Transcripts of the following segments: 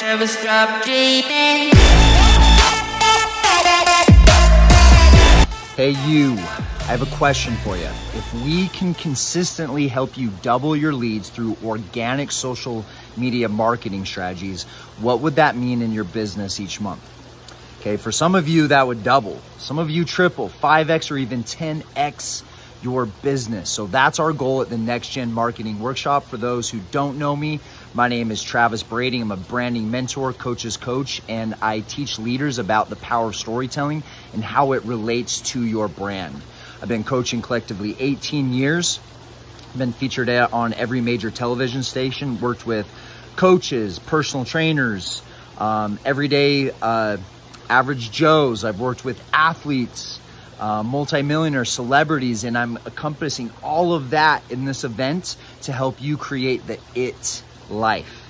Never stop dreaming. Hey you, I have a question for you. If we can consistently help you double your leads through organic social media marketing strategies, what would that mean in your business each month? Okay, for some of you that would double, some of you triple, 5x or even 10x your business. So that's our goal at the Next Gen Marketing Workshop. For those who don't know me, my name is Travis Brady. I'm a branding mentor, coach's coach, and I teach leaders about the power of storytelling and how it relates to your brand. I've been coaching collectively 18 years. I've been featured on every major television station, worked with coaches, personal trainers, everyday average Joes. I've worked with athletes, multimillionaire celebrities, and I'm encompassing all of that in this event to help you create the IT life.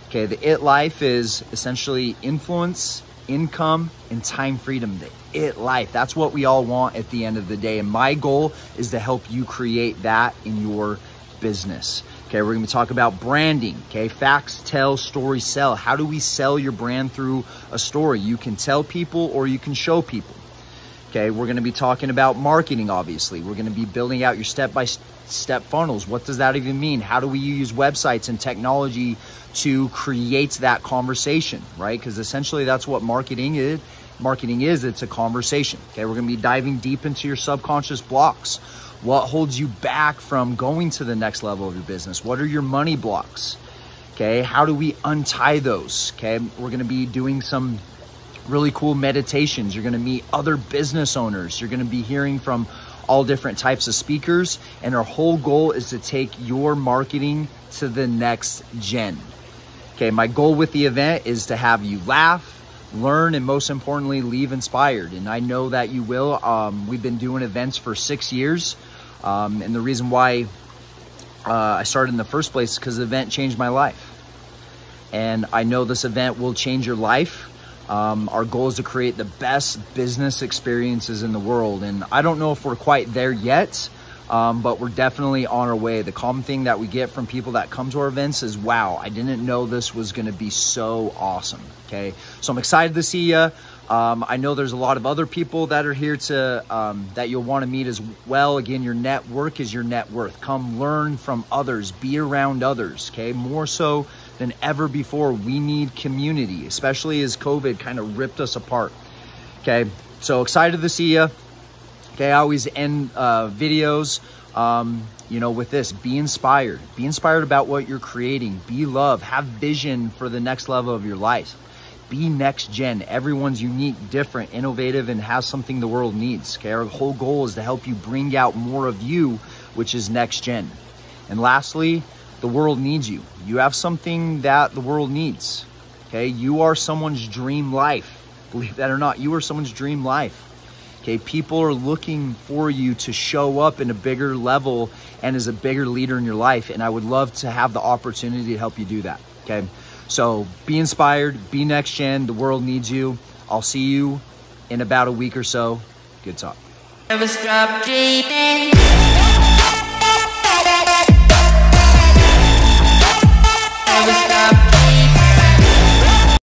Okay, the IT life is essentially influence, income, and time freedom. The IT life, that's what we all want at the end of the day. And my goal is to help you create that in your business. Okay, we're gonna talk about branding. Okay, facts tell, stories sell. How do we sell your brand through a story? You can tell people or you can show people. Okay, we're gonna be talking about marketing, obviously. We're gonna be building out your step-by-step funnels. What does that even mean? How do we use websites and technology to create that conversation, right? Because essentially that's what marketing is. It's a conversation. Okay, we're gonna be diving deep into your subconscious blocks. What holds you back from going to the next level of your business? What are your money blocks? Okay, how do we untie those? Okay, we're gonna be doing some really cool meditations. You're gonna meet other business owners. You're gonna be hearing from all different types of speakers. And our whole goal is to take your marketing to the next gen. Okay, my goal with the event is to have you laugh, learn, and most importantly, leave inspired. And I know that you will. We've been doing events for 6 years. And the reason why I started in the first place is because the event changed my life. And I know this event will change your life. Our goal is to create the best business experiences in the world. And I don't know if we're quite there yet, but we're definitely on our way. The common thing that we get from people that come to our events is, wow, I didn't know this was gonna be so awesome, okay? So I'm excited to see you. I know there's a lot of other people that are here to that you'll wanna meet as well. Again, your network is your net worth. Come learn from others, be around others, okay? More so than ever before, we need community, especially as COVID kind of ripped us apart. Okay, so excited to see you. Okay, I always end videos, you know, with this: be inspired. Be inspired about what you're creating. Be love. Have vision for the next level of your life. Be next gen. Everyone's unique, different, innovative, and has something the world needs. Okay, our whole goal is to help you bring out more of you, which is next gen. And lastly, the world needs you. You have something that the world needs. Okay, you are someone's dream life. Believe that or not, you are someone's dream life. Okay, people are looking for you to show up in a bigger level and as a bigger leader in your life. And I would love to have the opportunity to help you do that. Okay, so be inspired, be next gen. The world needs you. I'll see you in about a week or so. Good talk. Never stop dreaming.